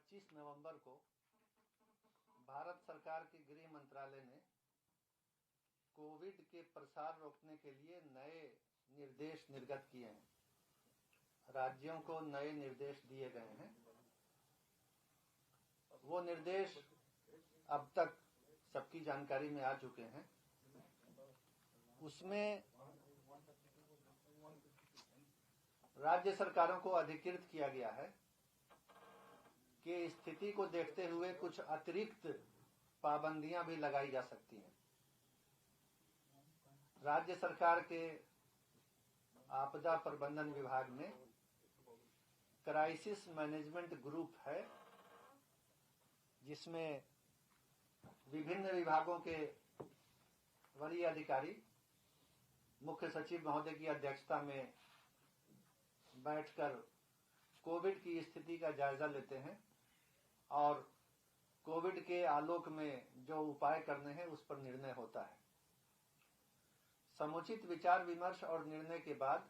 25 नवंबर को भारत सरकार के गृह मंत्रालय ने कोविड के प्रसार रोकने के लिए नए निर्देश निर्गत किए हैं। राज्यों को नए निर्देश दिए गए हैं। वो निर्देश अब तक सबकी जानकारी में आ चुके हैं। उसमें राज्य सरकारों को अधिकृत किया गया है कि स्थिति को देखते हुए कुछ अतिरिक्त पाबंदियां भी लगाई जा सकती हैं। राज्य सरकार के आपदा प्रबंधन विभाग में क्राइसिस मैनेजमेंट ग्रुप है, जिसमें विभिन्न विभागों के वरीय अधिकारी मुख्य सचिव महोदय की अध्यक्षता में बैठकर कोविड की स्थिति का जायजा लेते हैं और कोविड के आलोक में जो उपाय करने हैं उस पर निर्णय होता है। समुचित विचार विमर्श और निर्णय के बाद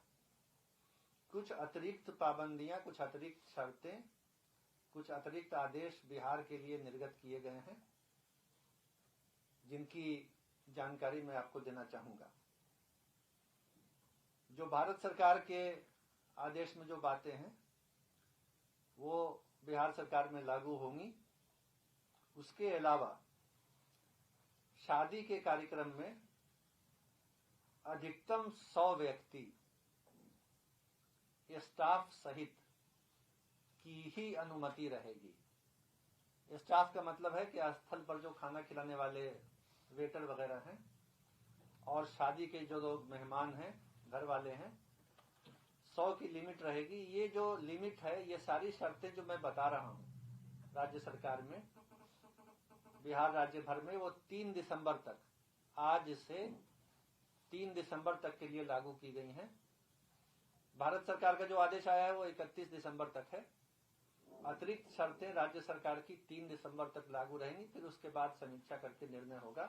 कुछ अतिरिक्त पाबंदियां, कुछ अतिरिक्त शर्तें, कुछ अतिरिक्त आदेश बिहार के लिए निर्गत किए गए हैं, जिनकी जानकारी मैं आपको देना चाहूंगा। जो भारत सरकार के आदेश में जो बातें हैं वो बिहार सरकार में लागू होंगी। उसके अलावा शादी के कार्यक्रम में अधिकतम 100 व्यक्ति स्टाफ सहित की ही अनुमति रहेगी। स्टाफ का मतलब है कि स्थल पर जो खाना खिलाने वाले वेटर वगैरह हैं और शादी के जो लोग मेहमान हैं, घर वाले हैं, 100 की लिमिट रहेगी। ये जो लिमिट है, ये सारी शर्तें जो मैं बता रहा हूं राज्य सरकार में, बिहार राज्य भर में, वो 3 दिसंबर तक, आज से 3 दिसंबर तक के लिए लागू की गई हैं। भारत सरकार का जो आदेश आया है वो 31 दिसंबर तक है। अतिरिक्त शर्तें राज्य सरकार की 3 दिसंबर तक लागू रहेंगी। फिर उसके बाद समीक्षा करके निर्णय होगा।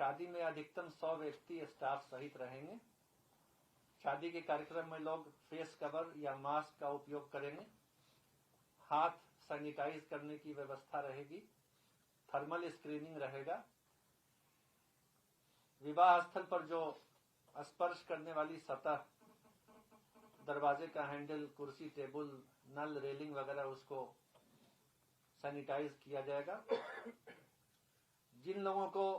शादी में अधिकतम 100 व्यक्ति स्टाफ सहित रहेंगे। शादी के कार्यक्रम में लोग फेस कवर या मास्क का उपयोग करेंगे। हाथ सैनिटाइज करने की व्यवस्था रहेगी। थर्मल स्क्रीनिंग रहेगा। विवाह स्थल पर जो स्पर्श करने वाली सतह, दरवाजे का हैंडल, कुर्सी, टेबल, नल, रेलिंग वगैरह, उसको सैनिटाइज किया जाएगा। जिन लोगों को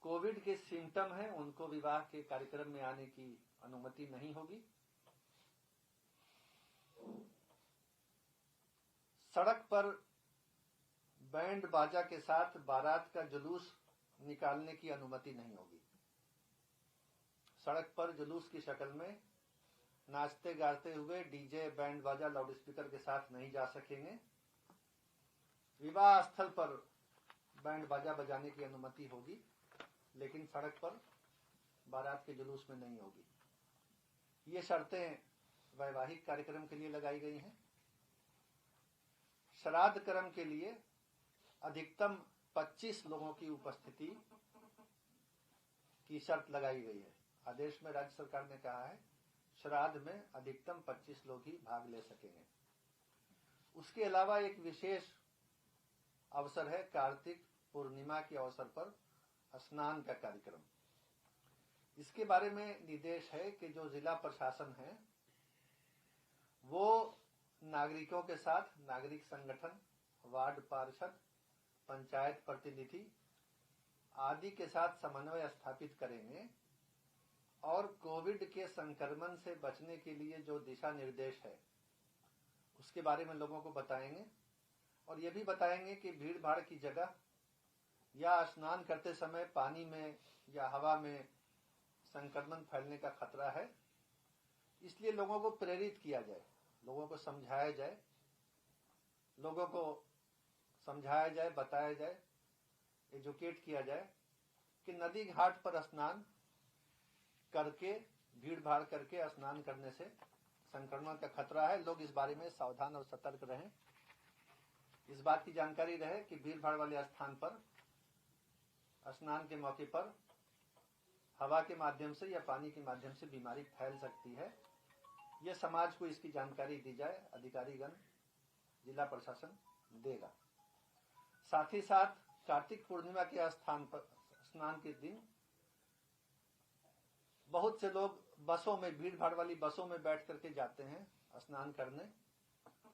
कोविड के सिम्टम हैं उनको विवाह के कार्यक्रम में आने की अनुमति नहीं होगी। सड़क पर बैंड बाजा के साथ बारात का जुलूस निकालने की अनुमति नहीं होगी। सड़क पर जुलूस की शक्ल में नाचते गाते हुए डीजे, बैंड बाजा, लाउड स्पीकर के साथ नहीं जा सकेंगे। विवाह स्थल पर बैंड बाजा बजाने की अनुमति होगी, लेकिन सड़क पर बारात के जुलूस में नहीं होगी। ये शर्तें वैवाहिक कार्यक्रम के लिए लगाई गई हैं। श्राद्ध कर्म के लिए अधिकतम 25 लोगों की उपस्थिति की शर्त लगाई गई है। आदेश में राज्य सरकार ने कहा है श्राद्ध में अधिकतम 25 लोग ही भाग ले सकेंगे। उसके अलावा एक विशेष अवसर है कार्तिक पूर्णिमा के अवसर पर स्नान का कार्यक्रम। इसके बारे में निर्देश है कि जो जिला प्रशासन है वो नागरिकों के साथ नागरिक संगठन, वार्ड पार्षद, पंचायत प्रतिनिधि आदि के साथ समन्वय स्थापित करेंगे और कोविड के संक्रमण से बचने के लिए जो दिशा निर्देश है उसके बारे में लोगों को बताएंगे। और ये भी बताएंगे कि भीड़ भाड़ की जगह या स्नान करते समय पानी में या हवा में संक्रमण फैलने का खतरा है, इसलिए लोगों को प्रेरित किया जाए, लोगों को समझाया जाए, लोगों को समझाया जाए, बताया जाए, एजुकेट किया जाए कि नदी घाट पर स्नान करके, भीड़ भाड़ करके स्नान करने से संक्रमण का खतरा है। लोग इस बारे में सावधान और सतर्क रहें। इस बात की जानकारी रहे कि भीड़ भाड़ वाले स्थान पर स्नान के मौके पर हवा के माध्यम से या पानी के माध्यम से बीमारी फैल सकती है। यह समाज को इसकी जानकारी दी जाए। अधिकारीगण, जिला प्रशासन देगा। साथ ही साथ कार्तिक पूर्णिमा के स्नान के दिन बहुत से लोग बसों में, भीड़ भाड़ वाली बसों में बैठ करके जाते हैं स्नान करने।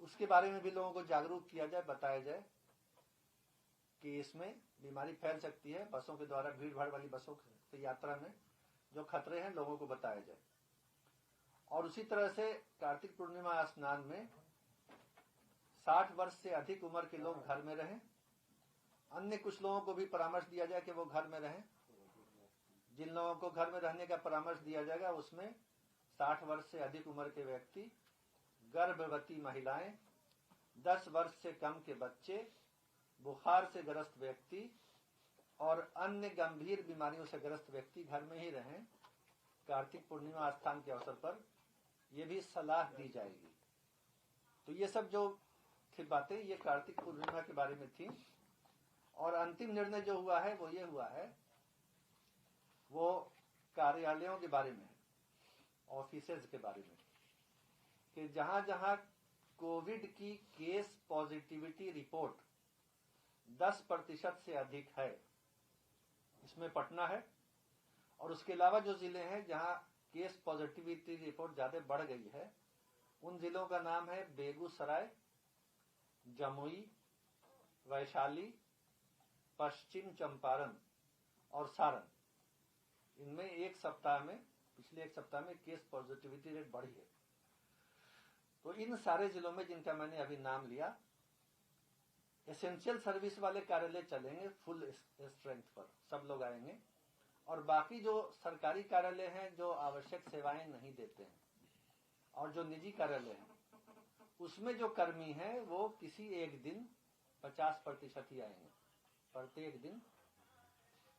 उसके बारे में भी लोगों को जागरूक किया जाए, बताया जाए कि इसमें बीमारी फैल सकती है। बसों के द्वारा, भीड़ भाड़ वाली बसों की यात्रा में जो खतरे हैं लोगों को बताया जाए। और उसी तरह से कार्तिक पूर्णिमा स्नान में 60 वर्ष से अधिक उम्र के लोग घर में रहें। अन्य कुछ लोगों को भी परामर्श दिया जाए कि वो घर में रहें। जिन लोगों को घर में रहने का परामर्श दिया जाएगा उसमें 60 वर्ष से अधिक उम्र के व्यक्ति, गर्भवती महिलाएं, 10 वर्ष से कम के बच्चे, बुखार से ग्रस्त व्यक्ति और अन्य गंभीर बीमारियों से ग्रस्त व्यक्ति घर में ही रहें। कार्तिक पूर्णिमा स्थान के अवसर पर ये भी सलाह दी जाएगी। तो ये सब जो थी बातें, ये कार्तिक पूर्णिमा के बारे में थी। और अंतिम निर्णय जो हुआ है वो ये हुआ है, वो कार्यालयों के बारे में, ऑफिसेज के बारे में, कि जहां जहां कोविड की केस पॉजिटिविटी रिपोर्ट 10% से अधिक है, इसमें पटना है। और उसके अलावा जो जिले हैं जहां केस पॉजिटिविटी रिपोर्ट ज्यादा बढ़ गई है, उन जिलों का नाम है बेगूसराय, जमुई, वैशाली, पश्चिम चंपारण और सारण। इनमें पिछले एक सप्ताह में केस पॉजिटिविटी रेट बढ़ी है। तो इन सारे जिलों में, जिनका मैंने अभी नाम लिया, एसेंशियल सर्विस वाले कार्यालय चलेंगे फुल स्ट्रेंथ पर, सब लोग आएंगे। और बाकी जो सरकारी कार्यालय हैं जो आवश्यक सेवाएं नहीं देते हैं और जो निजी कार्यालय हैं, उसमें जो कर्मी हैं वो किसी एक दिन 50% ही आएंगे। प्रत्येक दिन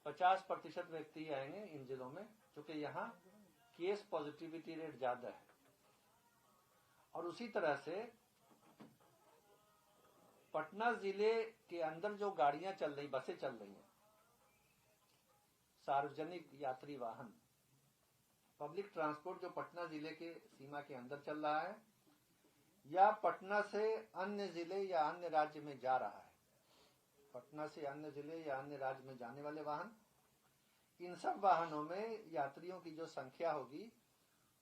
50% व्यक्ति आएंगे इन जिलों में, क्योंकि यहाँ केस पॉजिटिविटी रेट ज्यादा है। और उसी तरह से पटना जिले के अंदर जो गाड़ियां चल रही, बसें चल रही हैं, सार्वजनिक यात्री वाहन, पब्लिक ट्रांसपोर्ट जो पटना जिले के सीमा के अंदर चल रहा है या पटना से अन्य जिले या अन्य राज्य में जा रहा है, पटना से अन्य जिले या अन्य राज्य में जाने वाले वाहन, इन सब वाहनों में यात्रियों की जो संख्या होगी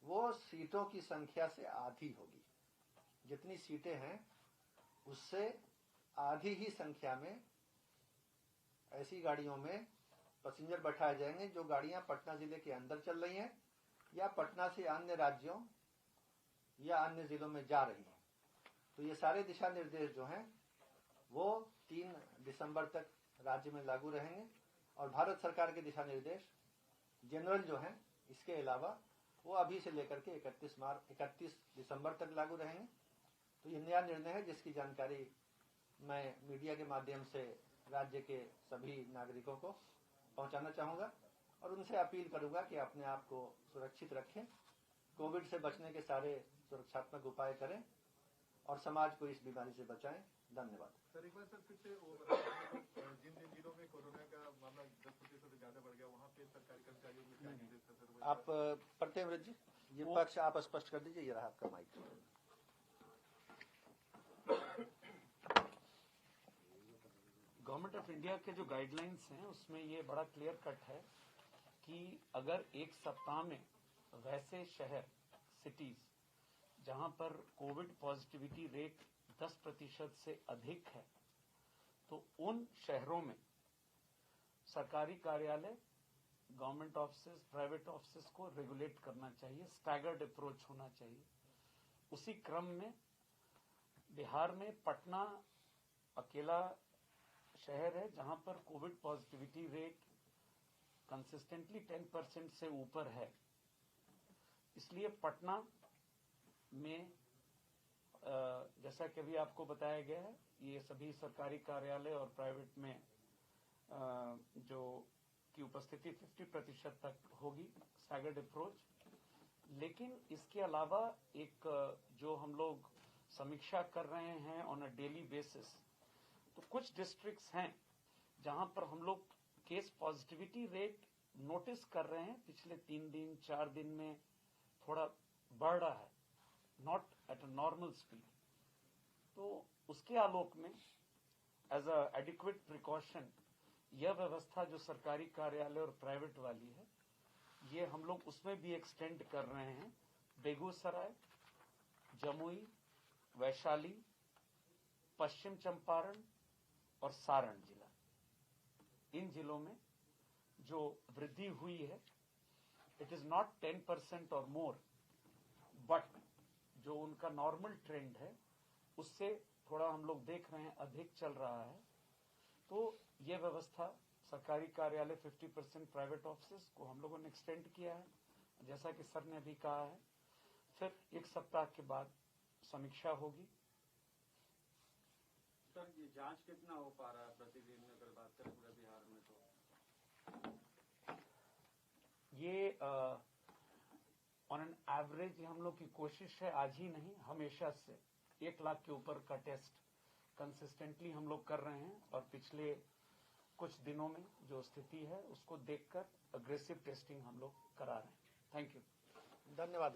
वो सीटों की संख्या से आधी होगी। जितनी सीटें हैं उससे आधी ही संख्या में ऐसी गाड़ियों में पैसेंजर बैठाए जाएंगे जो गाड़ियां पटना जिले के अंदर चल रही हैं या पटना से अन्य राज्यों या अन्य जिलों में जा रही हैं। तो ये सारे दिशा निर्देश जो हैं वो 3 दिसंबर तक राज्य में लागू रहेंगे। और भारत सरकार के दिशा निर्देश जनरल जो हैं, इसके अलावा वो अभी से लेकर के 31 दिसंबर तक लागू रहेंगे। तो ये नया निर्णय है जिसकी जानकारी मैं मीडिया के माध्यम से राज्य के सभी नागरिकों को पहुंचाना चाहूंगा और उनसे अपील करूंगा कि अपने आप को सुरक्षित रखें, कोविड से बचने के सारे सुरक्षात्मक उपाय करें और समाज को इस बीमारी से बचाएं। धन्यवाद। सर, एक बार सर फिर से जिन जिलों में कोरोना का मामला 10% से ज्यादा बढ़ गया, वहाँ पे सरकारी कर्मचारियों में क्या निर्देश था सर? आप प्रत्येक जी ये पक्ष आप स्पष्ट कर दीजिए। ये रहा आपका माइक। गवर्नमेंट ऑफ इंडिया के जो गाइडलाइंस हैं उसमें ये बड़ा क्लियर कट है कि अगर एक सप्ताह में वैसे शहर, सिटीज जहां पर कोविड पॉजिटिविटी रेट 10% से अधिक है, तो उन शहरों में सरकारी कार्यालय, गवर्नमेंट ऑफिस, प्राइवेट ऑफिस को रेगुलेट करना चाहिए, स्टैगर्ड अप्रोच होना चाहिए। उसी क्रम में बिहार में पटना अकेला शहर है जहां पर कोविड पॉजिटिविटी रेट कंसिस्टेंटली 10% से ऊपर है। इसलिए पटना में जैसा कि अभी आपको बताया गया है, ये सभी सरकारी कार्यालय और प्राइवेट में जो की उपस्थिति 50% तक होगी, स्टैगर्ड अप्रोच। लेकिन इसके अलावा एक जो हम लोग समीक्षा कर रहे हैं ऑन अ डेली बेसिस, तो कुछ डिस्ट्रिक्ट्स हैं जहां पर हम लोग केस पॉजिटिविटी रेट नोटिस कर रहे हैं पिछले 3 दिन 4 दिन में थोड़ा बढ़ रहा है, not at a normal speed. तो उसके आलोक में एज अ एडिक्वेट प्रिकॉशन यह व्यवस्था जो सरकारी कार्यालय और प्राइवेट वाली है, ये हम लोग उसमें भी एक्सटेंड कर रहे हैं। बेगूसराय, जमुई, वैशाली, पश्चिम चंपारण और सारण जिला, इन जिलों में जो वृद्धि हुई है, इट इज नॉट 10% और मोर, बट जो उनका नॉर्मल ट्रेंड है उससे थोड़ा हम लोग देख रहे हैं अधिक चल रहा है। तो ये व्यवस्था सरकारी कार्यालय 50%, प्राइवेट ऑफिस को हम लोगों ने एक्सटेंड किया है, जैसा कि सर ने अभी कहा है। फिर 1 सप्ताह के बाद समीक्षा होगी। सर, ये जांच कितना हो पा रहा है प्रतिदिन में, अगर बात करें पूरे बिहार में? तो ये ऑन एन एवरेज हम लोग की कोशिश है, आज ही नहीं हमेशा से 1 लाख के ऊपर का टेस्ट कंसिस्टेंटली हम लोग कर रहे हैं, और पिछले कुछ दिनों में जो स्थिति है उसको देखकर अग्रेसिव टेस्टिंग हम लोग करा रहे हैं। Thank you. धन्यवाद।